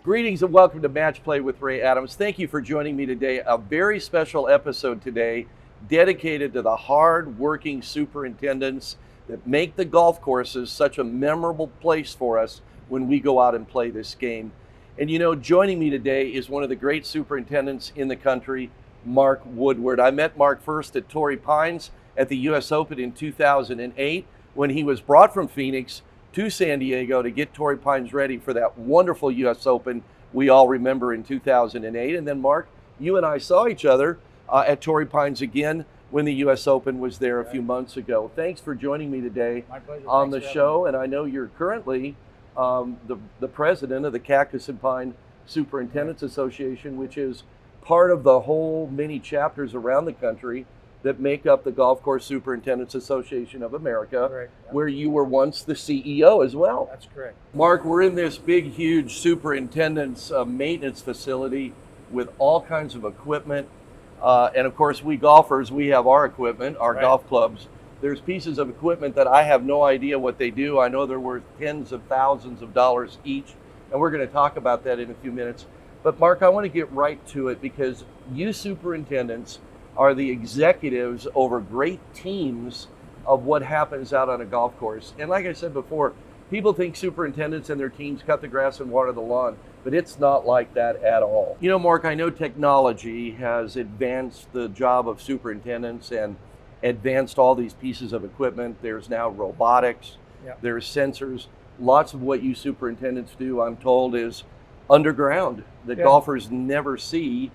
Greetings and welcome to Match Play with Ray Adams. Thank you for joining me today. A very special episode today dedicated to the hard-working superintendents that make the golf courses such a memorable place for us when we go out and play this game. And you know, joining me today is one of the great superintendents in the country, Mark Woodward. I met Mark first at Torrey Pines at the US Open in 2008 when he was brought from Phoenix to San Diego to get Torrey Pines ready for that wonderful US Open we all remember in 2008. And then Mark, you and I saw each other at Torrey Pines again when the US Open was there a few months ago. Thanks for joining me today on the show. And I know you're currently the president of the Cactus and Pine Superintendents Association, which is part of the whole many chapters around the country that make up the Golf Course Superintendents Association of America, where you were once the CEO as well. That's correct. Mark, we're in this big, huge superintendent's maintenance facility with all kinds of equipment. And of course, we golfers, we have our equipment, our golf clubs. There's pieces of equipment that I have no idea what they do. I know they're worth tens of thousands of dollars each, and we're going to talk about that in a few minutes. But Mark, I want to get right to it because you superintendents are the executives over great teams of what happens out on a golf course. And like I said before, people think superintendents and their teams cut the grass and water the lawn, but it's not like that at all. You know, Mark, I know technology has advanced the job of superintendents and advanced all these pieces of equipment. There's now robotics, there's sensors. Lots of what you superintendents do, I'm told, is underground that golfers never see.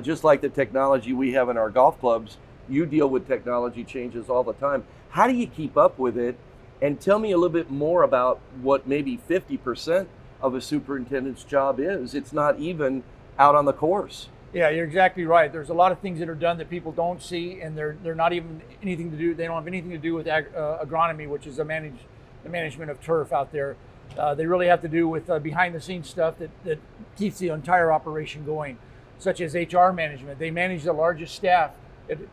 Just like the technology we have in our golf clubs, you deal with technology changes all the time. How do you keep up with it? And tell me a little bit more about what maybe 50% of a superintendent's job is. It's not even out on the course. Yeah, you're exactly right. There's a lot of things that are done that people don't see, and they're not even anything to do. They don't have anything to do with agronomy, which is the management of turf out there. They really have to do with behind-the-scenes stuff that keeps the entire operation going, such as HR management. They manage the largest staff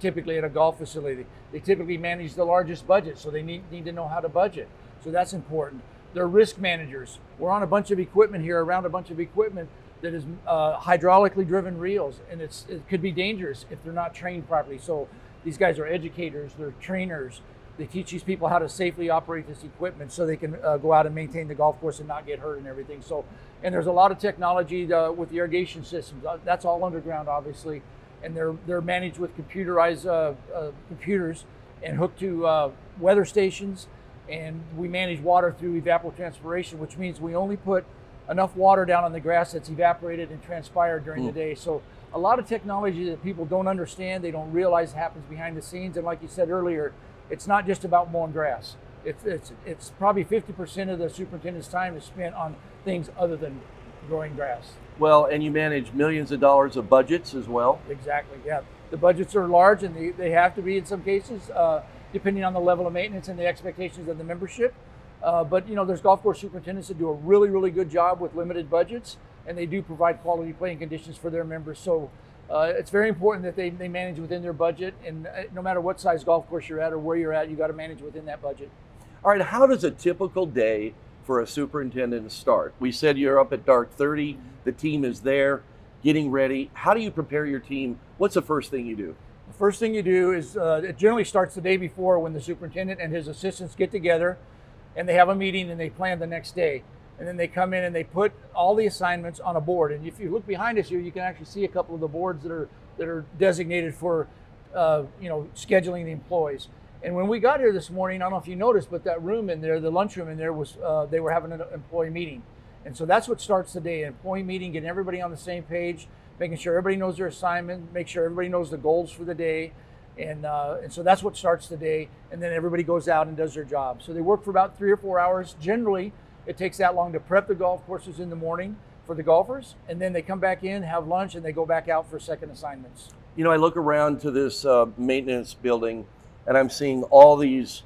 typically at a golf facility. They typically manage the largest budget, so they need to know how to budget. So that's important. They're risk managers. We're on a bunch of equipment here, around a bunch of equipment that is hydraulically driven reels, and it could be dangerous if they're not trained properly. So these guys are educators, they're trainers. They teach these people how to safely operate this equipment so they can go out and maintain the golf course and not get hurt and everything. So, and there's a lot of technology with the irrigation systems. That's all underground, obviously, and they're managed with computerized computers and hooked to weather stations. And we manage water through evapotranspiration, which means we only put enough water down on the grass that's evaporated and transpired during the day. So a lot of technology that people don't understand, they don't realize happens behind the scenes. And like you said earlier, it's not just about mowing grass. It's probably 50% of the superintendent's time is spent on things other than growing grass. Well, and you manage millions of dollars of budgets as well. Exactly, yeah. The budgets are large, and they have to be in some cases, depending on the level of maintenance and the expectations of the membership. But you know, there's golf course superintendents that do a really, really good job with limited budgets, and they do provide quality playing conditions for their members. So it's very important that they manage within their budget, and no matter what size golf course you're at or where you're at, you got to manage within that budget. All right, how does a typical day for a superintendent start? We said you're up at dark 30, the team is there, getting ready. How do you prepare your team? What's the first thing you do? The first thing you do is, it generally starts the day before when the superintendent and his assistants get together and they have a meeting and they plan the next day. And then they come in and they put all the assignments on a board. And if you look behind us here, you can actually see a couple of the boards that are designated for scheduling the employees. And when we got here this morning, I don't know if you noticed, but that room in there, the lunchroom in there, was they were having an employee meeting. And so that's what starts the day, an employee meeting, getting everybody on the same page, making sure everybody knows their assignment, make sure everybody knows the goals for the day. And so that's what starts the day. And then everybody goes out and does their job. So they work for about 3 or 4 hours. Generally, it takes that long to prep the golf courses in the morning for the golfers, and then they come back in, have lunch, and they go back out for second assignments. You know, I look around to this maintenance building, and I'm seeing all these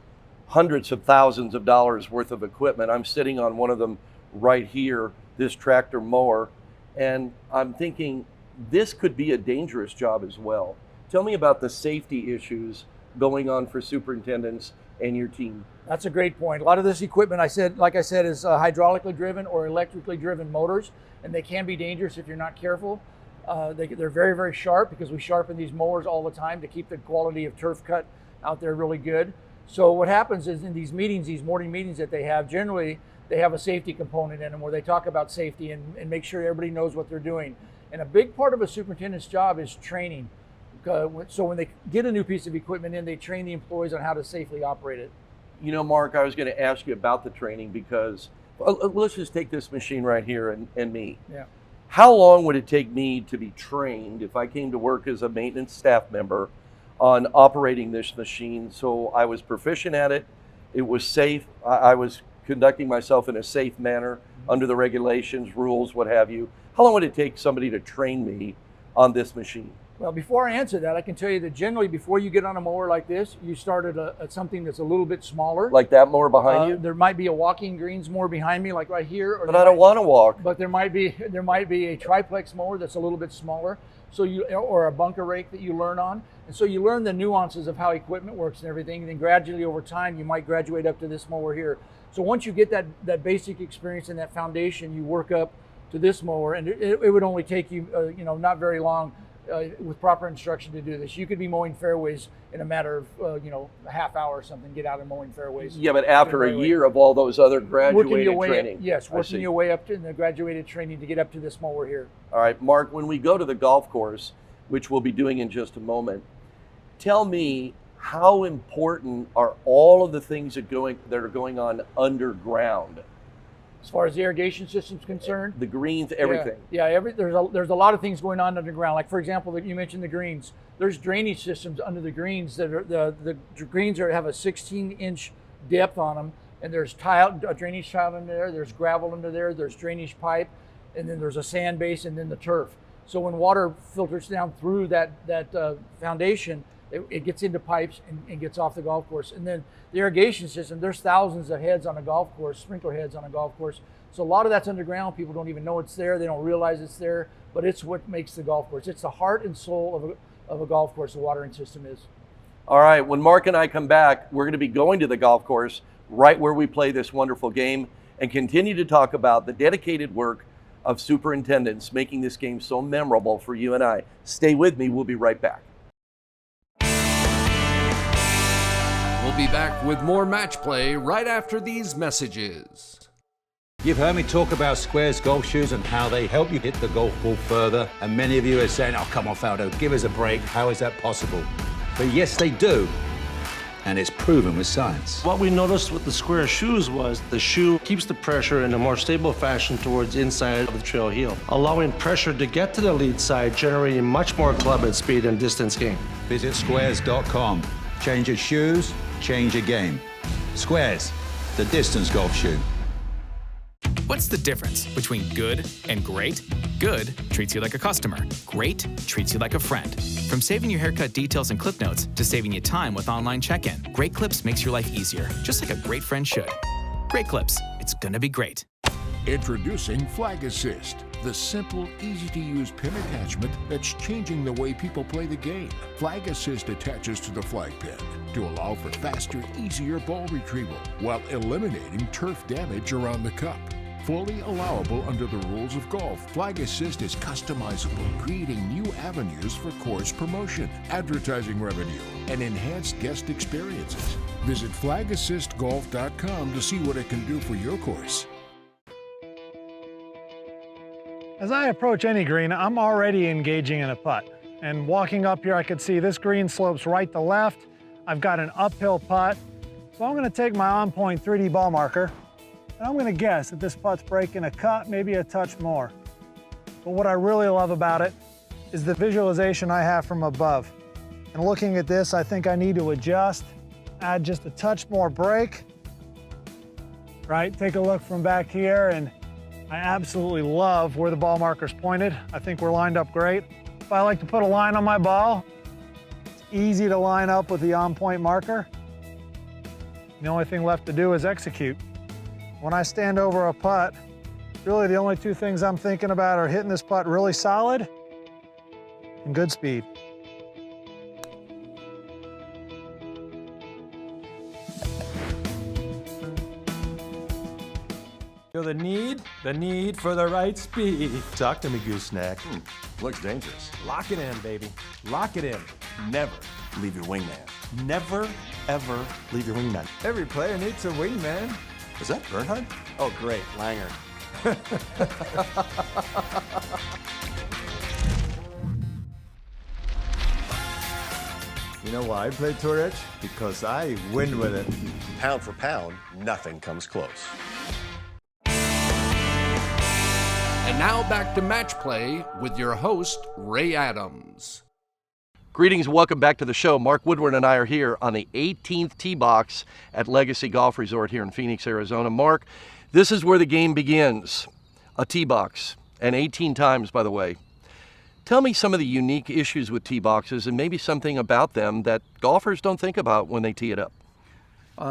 hundreds of thousands of dollars worth of equipment. I'm sitting on one of them right here, this tractor mower, and I'm thinking this could be a dangerous job as well. Tell me about the safety issues going on for superintendents and your team? That's a great point. A lot of this equipment, like I said, is hydraulically driven or electrically driven motors, and they can be dangerous if you're not careful. They're very, very sharp because we sharpen these mowers all the time to keep the quality of turf cut out there really good. So what happens is in these meetings, these morning meetings that they have, generally they have a safety component in them where they talk about safety and make sure everybody knows what they're doing. And a big part of a superintendent's job is training. So when they get a new piece of equipment in, they train the employees on how to safely operate it. You know, Mark, I was going to ask you about the training because let's just take this machine right here and me. Yeah. How long would it take me to be trained if I came to work as a maintenance staff member on operating this machine so I was proficient at it, it was safe, I was conducting myself in a safe manner under the regulations, rules, what have you? How long would it take somebody to train me on this machine? Well, before I answer that, I can tell you that generally before you get on a mower like this, you start at something that's a little bit smaller. Like that mower behind you? There might be a walking greens mower behind me, like right here. But I don't want to walk. But there might be a triplex mower that's a little bit smaller, or a bunker rake that you learn on. And so you learn the nuances of how equipment works and everything. And then gradually over time, you might graduate up to this mower here. So once you get that basic experience and that foundation, you work up to this mower, and it would only take you, not very long. With proper instruction to do this, you could be mowing fairways in a matter of a half hour or something. Get out and mowing fairways. Yeah, but after a year of all those other graduated training. Working your way up to the graduated training to get up to this mower here. All right, Mark. When we go to the golf course, which we'll be doing in just a moment, tell me how important are all of the things that are going on underground? As far as the irrigation system's concerned, the greens, everything. There's a lot of things going on underground. Like for example, you mentioned the greens. There's drainage systems under the greens that are the greens have a 16-inch depth on them, and there's a drainage tile under there. There's gravel under there. There's drainage pipe, and then there's a sand base, and then the turf. So when water filters down through that foundation, it gets into pipes and gets off the golf course. And then the irrigation system, there's thousands of heads on a golf course, sprinkler heads on a golf course. So a lot of that's underground. People don't even know it's there. They don't realize it's there, but it's what makes the golf course. It's the heart and soul of a golf course, the watering system is. All right, when Mark and I come back, we're going to be going to the golf course right where we play this wonderful game and continue to talk about the dedicated work of superintendents making this game so memorable for you and I. Stay with me. We'll be right back. We'll be back with more match play right after these messages. You've heard me talk about Squares golf shoes and how they help you hit the golf ball further. And many of you are saying, oh, come on, Faldo, give us a break. How is that possible? But yes, they do. And it's proven with science. What we noticed with the Square shoes was the shoe keeps the pressure in a more stable fashion towards inside of the trail heel, allowing pressure to get to the lead side, generating much more club head speed and distance gain. Visit squares.com. Change your shoes, change your game. Squares, the distance golf shoe. What's the difference between good and great? Good treats you like a customer. Great treats you like a friend. From saving you haircut details and clip notes to saving you time with online check-in, Great Clips makes your life easier, just like a great friend should. Great Clips, it's gonna be great. Introducing Flag Assist, the simple, easy-to-use pin attachment that's changing the way people play the game. Flag Assist attaches to the flag pin to allow for faster, easier ball retrieval while eliminating turf damage around the cup. Fully allowable under the rules of golf, Flag Assist is customizable, creating new avenues for course promotion, advertising revenue, and enhanced guest experiences. Visit flagassistgolf.com to see what it can do for your course. As I approach any green, I'm already engaging in a putt. And walking up here, I could see this green slopes right to left. I've got an uphill putt. So I'm gonna take my on-point 3D ball marker, and I'm gonna guess that this putt's breaking a cut, maybe a touch more. But what I really love about it is the visualization I have from above. And looking at this, I think I need to adjust, add just a touch more break, right? Take a look from back here, and I absolutely love where the ball marker's pointed. I think we're lined up great. If I like to put a line on my ball, it's easy to line up with the on-point marker. The only thing left to do is execute. When I stand over a putt, really the only two things I'm thinking about are hitting this putt really solid and good speed. Feel the need for the right speed. Talk to me, gooseneck. Looks dangerous. Lock it in, baby. Lock it in. Never leave your wingman. Never, ever leave your wingman. Every player needs a wingman. Is that Bernhard? Oh, great, Langer. You know why I play Tour Edge? Because I win with it. Pound for pound, nothing comes close. And now back to Match Play with your host, Ray Adams. Greetings and welcome back to the show. Mark Woodward and I are here on the 18th tee box at Legacy Golf Resort here in Phoenix, Arizona. Mark, this is where the game begins. A tee box, and 18 times, by the way. Tell me some of the unique issues with tee boxes and maybe something about them that golfers don't think about when they tee it up.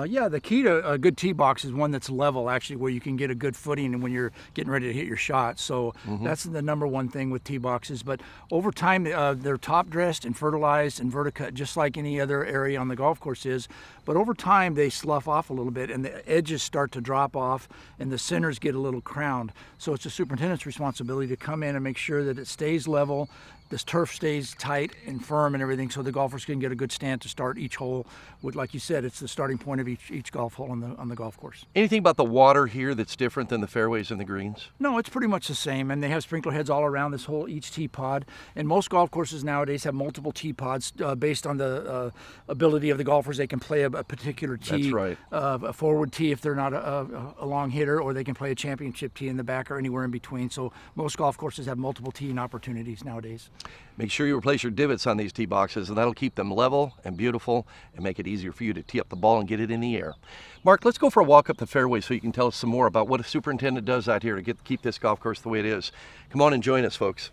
Yeah, the key to a good tee box is one that's level, actually, where you can get a good footing when you're getting ready to hit your shot. So that's the number one thing with tee boxes. But over time, they're top dressed and fertilized and verticut, just like any other area on the golf course is. But over time, they slough off a little bit, and the edges start to drop off, and the centers get a little crowned. So it's the superintendent's responsibility to come in and make sure that it stays level, this turf stays tight and firm and everything, so the golfers can get a good stand to start each hole. With, like you said, it's the starting point of each golf hole on the golf course. Anything about the water here that's different than the fairways and the greens? No, it's pretty much the same, and they have sprinkler heads all around this whole each tee pod. And most golf courses nowadays have multiple tee pods based on the ability of the golfers. They can play a particular tee, That's right. A forward tee if they're not a long hitter, or they can play a championship tee in the back or anywhere in between. So most golf courses have multiple teeing opportunities nowadays. Make sure you replace your divots on these tee boxes, and that'll keep them level and beautiful and make it easier for you to tee up the ball and get it in the air. Mark, let's go for a walk up the fairway so you can tell us some more about what a superintendent does out here to keep this golf course the way it is. Come on and join us, folks.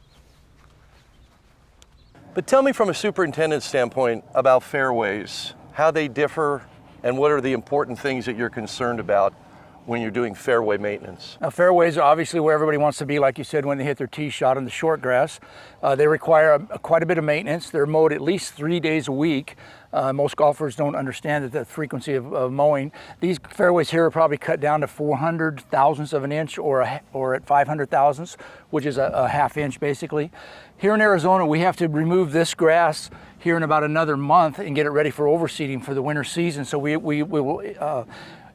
But tell me from a superintendent standpoint about fairways, how they differ, and what are the important things that you're concerned about when you're doing fairway maintenance? Now, fairways are obviously where everybody wants to be, like you said, when they hit their tee shot on the short grass. They require quite a bit of maintenance. They're mowed at least 3 days a week. Most golfers don't understand the frequency of mowing. These fairways here are probably cut down to 400 thousandths of an inch or at 500 thousandths, which is a half inch basically. Here in Arizona, we have to remove this grass here in about another month and get it ready for overseeding for the winter season. So we will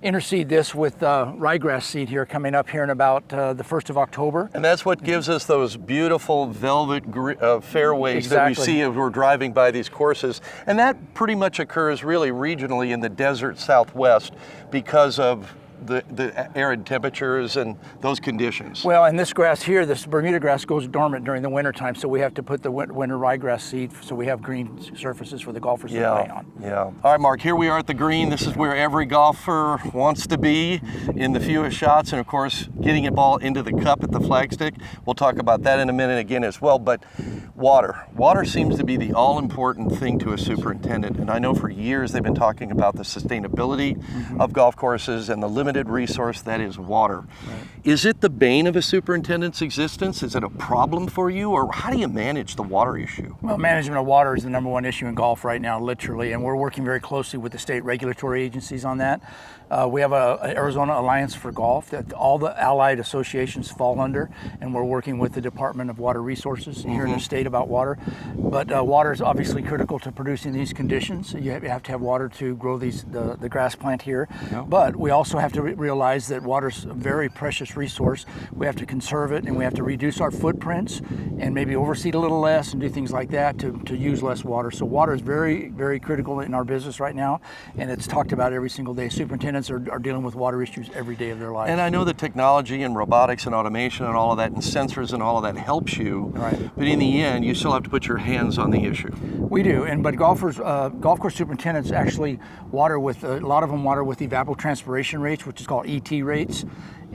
interseed this with ryegrass seed here coming up here in about the 1st of October. And that's what gives us those beautiful velvet fairways that we see as we're driving by these courses. And that pretty much occurs really regionally in the desert Southwest because of the arid temperatures and those conditions. Well, and this grass here, this Bermuda grass, goes dormant during the winter time, so we have to put the winter ryegrass seed so we have green surfaces for the golfers to play on. Yeah. All right, Mark, here we are at the green. This is where every golfer wants to be in the fewest shots, and of course, getting a ball into the cup at the flagstick. We'll talk about that in a minute again as well, but water. Water seems to be the all-important thing to a superintendent, and I know for years they've been talking about the sustainability of golf courses and the limited resource that is water. Right. Is it the bane of a superintendent's existence? Is it a problem for you, or how do you manage the water issue? Well, management of water is the number one issue in golf right now, literally, and we're working very closely with the state regulatory agencies on that. We have an Arizona Alliance for Golf that all the allied associations fall under, and we're working with the Department of Water Resources here in the state about water. But water is obviously critical to producing these conditions. You have to have water to grow the grass plant here. Yep. But we also have to realize that water is a very precious resource. We have to conserve it, and we have to reduce our footprints and maybe overseed a little less and do things like that to use less water. So water is very, very critical in our business right now, and it's talked about every single day. Superintendents are dealing with water issues every day of their lives. And I know that technology and robotics and automation and all of that and sensors and all of that helps you, right. But in the end, you still have to put your hands on the issue. We do, but golf course superintendents actually water with, a lot of them water with evapotranspiration rates, which is called ET rates.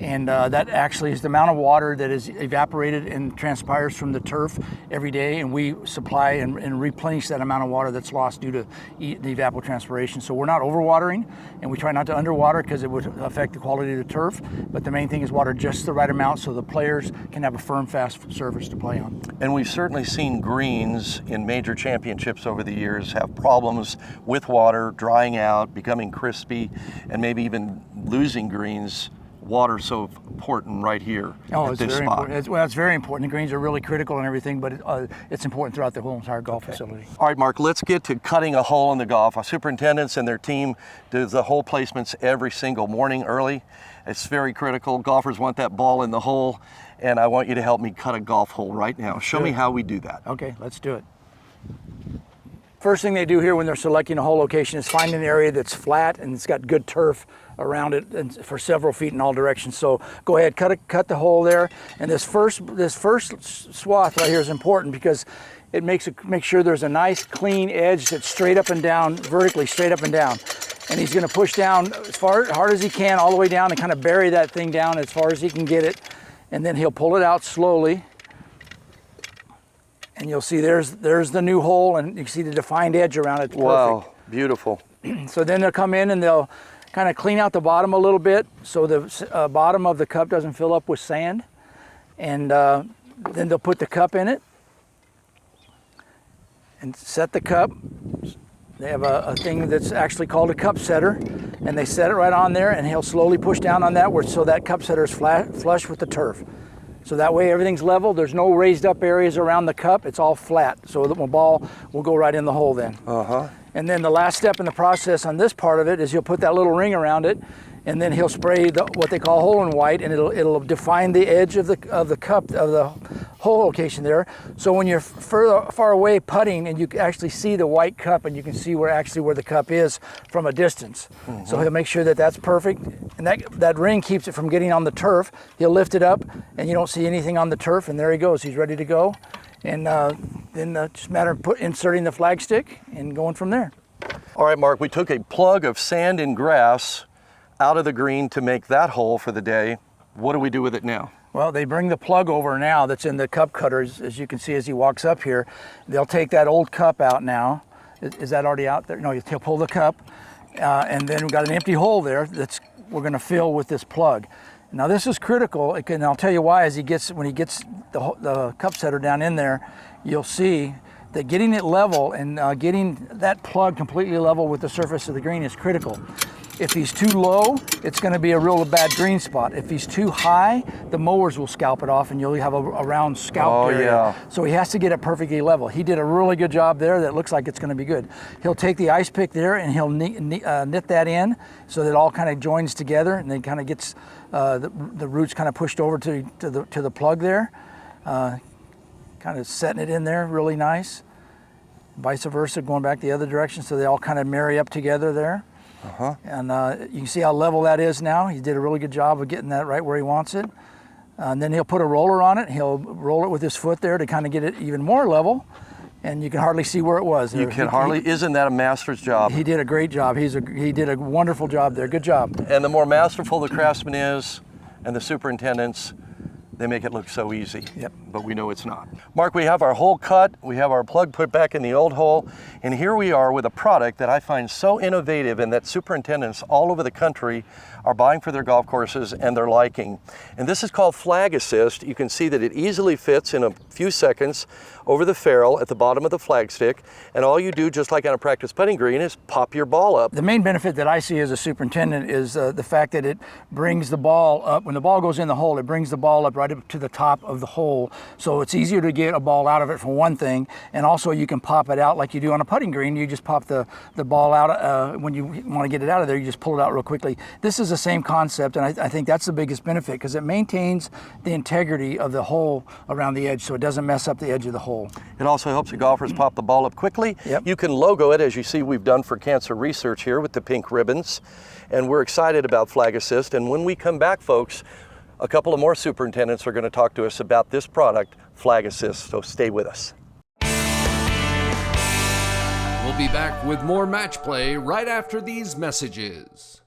And that actually is the amount of water that is evaporated and transpires from the turf every day, and we supply and replenish that amount of water that's lost due to the evapotranspiration. So we're not overwatering, and we try not to underwater because it would affect the quality of the turf, but the main thing is water just the right amount so the players can have a firm, fast surface to play on. And we've certainly seen greens in major championships over the years have problems with water, drying out, becoming crispy, and maybe even losing greens water so important right here at it's this very spot? important. It's very important. The greens are really critical and everything, but it's important throughout the whole entire golf facility. All right, Mark, let's get to cutting a hole in the golf. Our superintendents and their team do the hole placements every single morning early. It's very critical. Golfers want that ball in the hole, and I want you to help me cut a golf hole right now. Show me how we do that. Okay, let's do it. First thing they do here when they're selecting a hole location is find an area that's flat and it's got good turf around it and for several feet in all directions. So go ahead, cut the hole there. And this first swath right here is important because it makes sure there's a nice clean edge that's straight up and down, vertically straight up and down. And he's going to push down as hard as he can all the way down and kind of bury that thing down as far as he can get it. And then he'll pull it out slowly. And you'll see there's the new hole, and you can see the defined edge around it. It's wow, perfect. Beautiful. So then they'll come in and they'll kind of clean out the bottom a little bit so the bottom of the cup doesn't fill up with sand. And then they'll put the cup in it and set the cup. They have a thing that's actually called a cup setter, and they set it right on there, and he'll slowly push down on that so that cup setter is flush with the turf. So that way everything's level. There's no raised up areas around the cup. It's all flat. So the ball will go right in the hole then. And then the last step in the process on this part of it is he'll put that little ring around it, and then he'll spray what they call hole in white, and it'll define the edge of the cup of the hole location there. So when you're far away putting and you actually see the white cup and you can see where the cup is from a distance. So he'll make sure that that's perfect, and that ring keeps it from getting on the turf. He'll lift it up and you don't see anything on the turf, and there he goes. He's ready to go. And then just a matter of inserting the flag stick and going from there. All right, Mark, we took a plug of sand and grass out of the green to make that hole for the day. What do we do with it now? Well, they bring the plug over now that's in the cup cutters, as you can see as he walks up here. They'll take that old cup out now. Is that already out there? No, he'll pull the cup, and then we've got an empty hole there we're going to fill with this plug. Now this is critical, and I'll tell you why. When he gets the cup setter down in there, you'll see that getting it level and getting that plug completely level with the surface of the green is critical. If he's too low, it's going to be a real bad green spot. If he's too high, the mowers will scalp it off and you'll have a round scalp area. Yeah. So he has to get it perfectly level. He did a really good job there. That looks like it's going to be good. He'll take the ice pick there and he'll knit that in so that it all kind of joins together, and then kind of gets the roots kind of pushed over to the plug there. Kind of setting it in there really nice. Vice versa, going back the other direction, so they all kind of marry up together there. And you can see how level that is now. He did a really good job of getting that right where he wants it. And then he'll put a roller on it. He'll roll it with his foot there to kind of get it even more level. And you can hardly see where it was. Isn't that a master's job? He did a great job. He did a wonderful job there. Good job. And the more masterful the craftsman is, and the superintendents, they make it look so easy. Yep. But we know it's not. Mark, we have our hole cut, we have our plug put back in the old hole, and here we are with a product that I find so innovative and that superintendents all over the country are buying for their golf courses and they're liking. And this is called Flag Assist. You can see that it easily fits in a few seconds over the ferrule at the bottom of the flag stick, and all you do, just like on a practice putting green, is pop your ball up. The main benefit that I see as a superintendent is the fact that it brings the ball up. When the ball goes in the hole, it brings the ball up right up to the top of the hole, so it's easier to get a ball out of it for one thing, and also you can pop it out like you do on a putting green. You just pop the ball out when you want to get it out of there. You just pull it out real quickly. This is the same concept, and I think that's the biggest benefit because it maintains the integrity of the hole around the edge, so it doesn't mess up the edge of the hole. It also helps the golfers pop the ball up quickly. Yep. You can logo it, as you see we've done for cancer research here with the pink ribbons, and we're excited about Flag Assist. And when we come back, folks, a couple of more superintendents are going to talk to us about this product, Flag Assist, so stay with us. We'll be back with more match play right after these messages.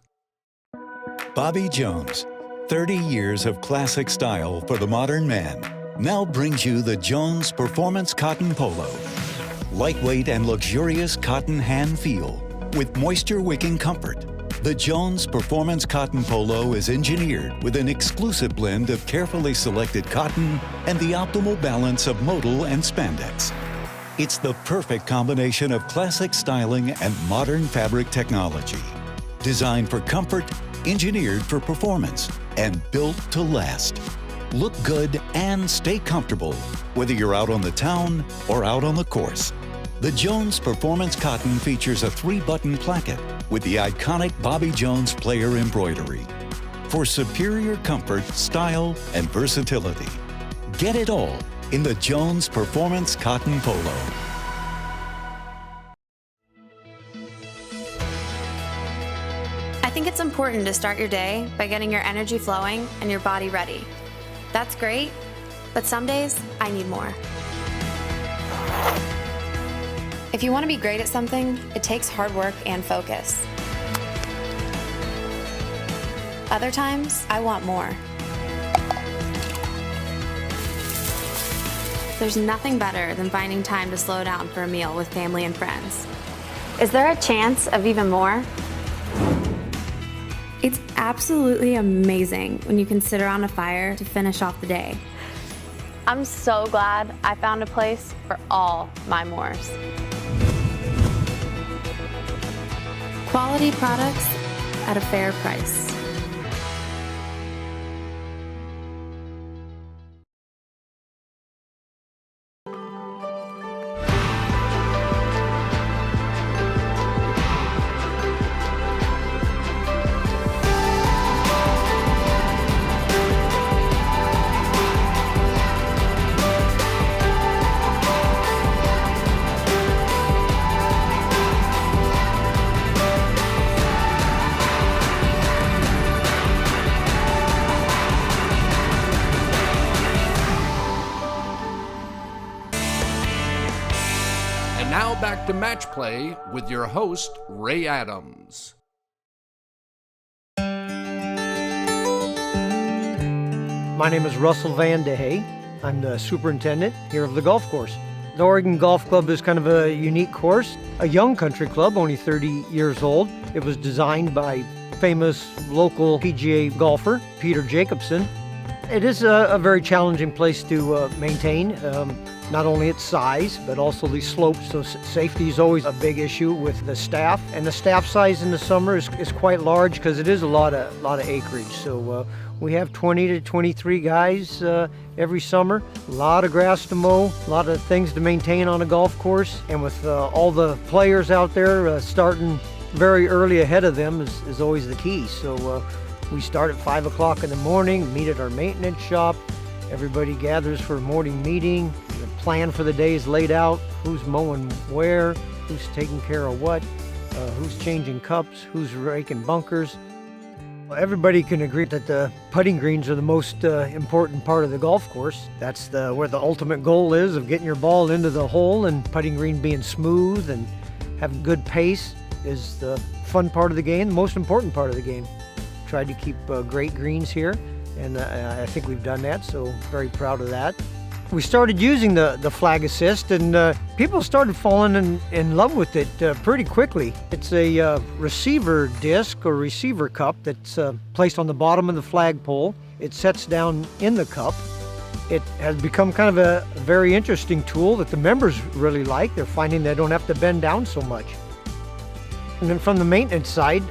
Bobby Jones, 30 years of classic style for the modern man, now brings you the Jones Performance Cotton Polo. Lightweight and luxurious cotton hand feel with moisture-wicking comfort. The Jones Performance Cotton Polo is engineered with an exclusive blend of carefully selected cotton and the optimal balance of modal and spandex. It's the perfect combination of classic styling and modern fabric technology. Designed for comfort, engineered for performance and built to last. Look good and stay comfortable, whether you're out on the town or out on the course. The Jones Performance Cotton features a 3-button placket with the iconic Bobby Jones player embroidery for superior comfort, style, and versatility. Get it all in the Jones Performance Cotton Polo. I think it's important to start your day by getting your energy flowing and your body ready. That's great, but some days I need more. If you want to be great at something, it takes hard work and focus. Other times, I want more. There's nothing better than finding time to slow down for a meal with family and friends. Is there a chance of even more? It's absolutely amazing when you can sit around a fire to finish off the day. I'm so glad I found a place for all my mores. Quality products at a fair price. Now back to Match Play with your host, Ray Adams. My name is Russell Van Day. I'm the superintendent here of the golf course. The Oregon Golf Club is kind of a unique course, a young country club, only 30 years old. It was designed by famous local PGA golfer, Peter Jacobson. It is a very challenging place to maintain. Not only its size, but also the slopes, so safety is always a big issue with the staff. And the staff size in the summer is quite large because it is a lot of acreage. So we have 20 to 23 guys every summer. A lot of grass to mow, a lot of things to maintain on a golf course. And with all the players out there starting very early ahead of them is always the key. So we start at 5 o'clock in the morning, meet at our maintenance shop. Everybody gathers for a morning meeting. The plan for the day is laid out. Who's mowing where, who's taking care of what, who's changing cups, who's raking bunkers. Everybody can agree that the putting greens are the most important part of the golf course. That's where the ultimate goal is of getting your ball into the hole, and putting green being smooth and having good pace is the fun part of the game, the most important part of the game. Tried to keep great greens here, and I think we've done that, so very proud of that. We started using the flag assist, and people started falling in love with it pretty quickly. It's a receiver disc or receiver cup that's placed on the bottom of the flagpole. It sets down in the cup. It has become kind of a very interesting tool that the members really like. They're finding they don't have to bend down so much. And then from the maintenance side,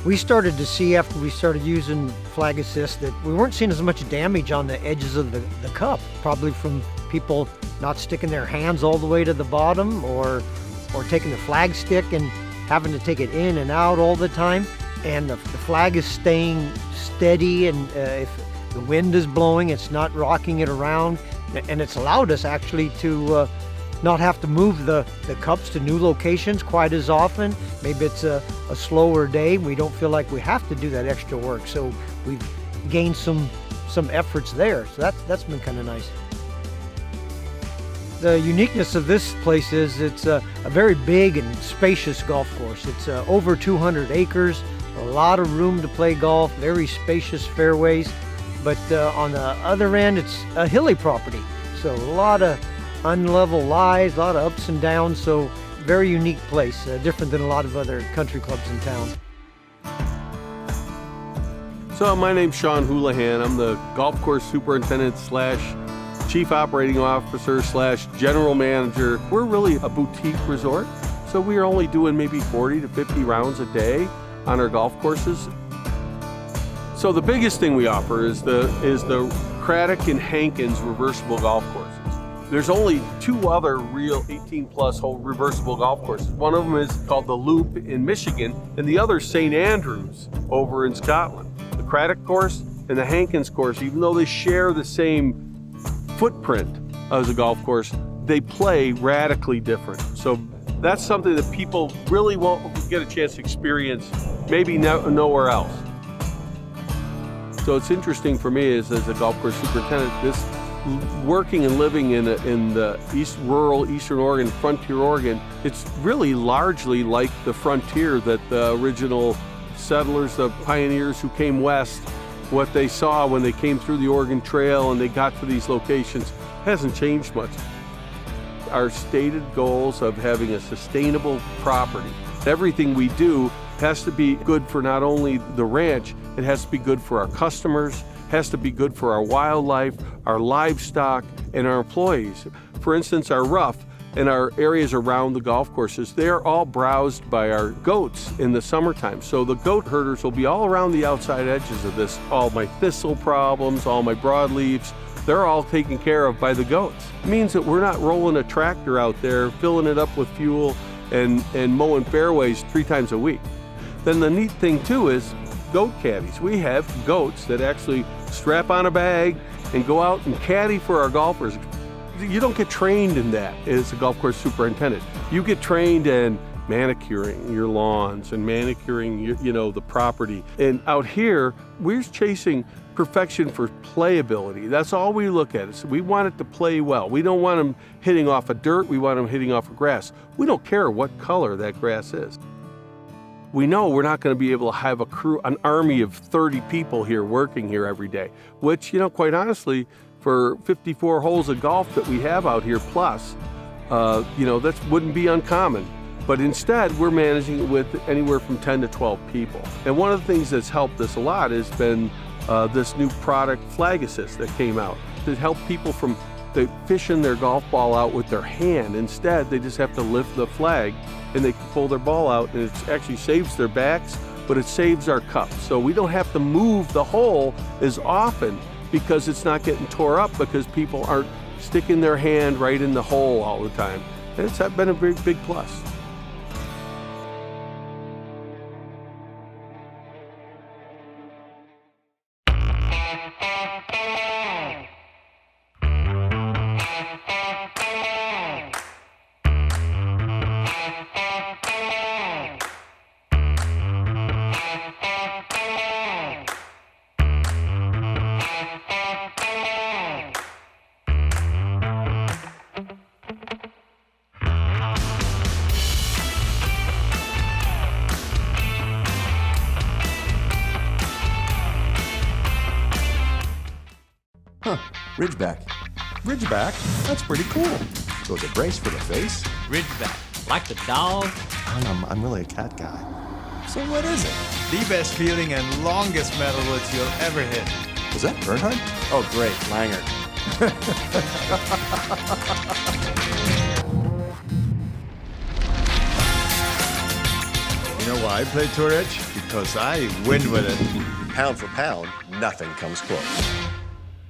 we started to see after we started using flag assist that we weren't seeing as much damage on the edges of the cup, probably from people not sticking their hands all the way to the bottom or taking the flag stick and having to take it in and out all the time. And the flag is staying steady, and if the wind is blowing, it's not rocking it around. And it's allowed us actually to not have to move the cups to new locations quite as often. Maybe it's a slower day. We don't feel like we have to do that extra work. So we've gained some efforts there. So that's been kind of nice. The uniqueness of this place is it's a very big and spacious golf course. It's over 200 acres, a lot of room to play golf, very spacious fairways. But on the other end, it's a hilly property. So a lot of unlevel lies, a lot of ups and downs, so very unique place, different than a lot of other country clubs in town. So my name's Sean Houlihan. I'm the golf course superintendent / chief operating officer / general manager. We're really a boutique resort, so we are only doing maybe 40 to 50 rounds a day on our golf courses. So the biggest thing we offer is the Craddock and Hankins reversible golf courses. There's only 2 other real 18-plus hole reversible golf courses. One of them is called the Loop in Michigan, and the other St. Andrews over in Scotland. The Craddock course and the Hankins course, even though they share the same footprint as a golf course, they play radically different. So that's something that people really won't get a chance to experience, maybe nowhere else. So it's interesting for me as a golf course superintendent, this working and living in the rural Eastern Oregon, frontier Oregon, it's really largely like the frontier that the original settlers, the pioneers who came west, what they saw when they came through the Oregon Trail and they got to these locations hasn't changed much. Our stated goals of having a sustainable property, everything we do has to be good for not only the ranch, it has to be good for our customers, has to be good for our wildlife, our livestock, and our employees. For instance, our rough and our areas around the golf courses, they're all browsed by our goats in the summertime. So the goat herders will be all around the outside edges of this. All my thistle problems, all my broadleaves, they're all taken care of by the goats. It means that we're not rolling a tractor out there, filling it up with fuel and mowing fairways 3 times a week. Then the neat thing too is goat caddies. We have goats that actually strap on a bag and go out and caddy for our golfers. You don't get trained in that as a golf course superintendent. You get trained in manicuring your lawns and manicuring the property. And out here, we're chasing perfection for playability. That's all we look at. So we want it to play well. We don't want them hitting off of dirt. We want them hitting off of grass. We don't care what color that grass is. We know we're not going to be able to have an army of 30 people here working here every day, which, quite honestly, for 54 holes of golf that we have out here plus, that wouldn't be uncommon. But instead, we're managing it with anywhere from 10 to 12 people. And one of the things that's helped us a lot has been this new product, Flag Assist, that came out to help people from fishing their golf ball out with their hand. Instead, they just have to lift the flag and they can pull their ball out, and it actually saves their backs, but it saves our cups. So we don't have to move the hole as often because it's not getting tore up because people aren't sticking their hand right in the hole all the time. And it's been a big, big plus. Huh, Ridgeback. Ridgeback? That's pretty cool. So it's a brace for the face? Ridgeback, like the dog. I'm really a cat guy. So what is it? The best feeling and longest metalwoods you'll ever hit. Was that Bernhard? Oh, great, Langer. You know why I play Torrey? Because I win with it. Pound for pound, nothing comes close.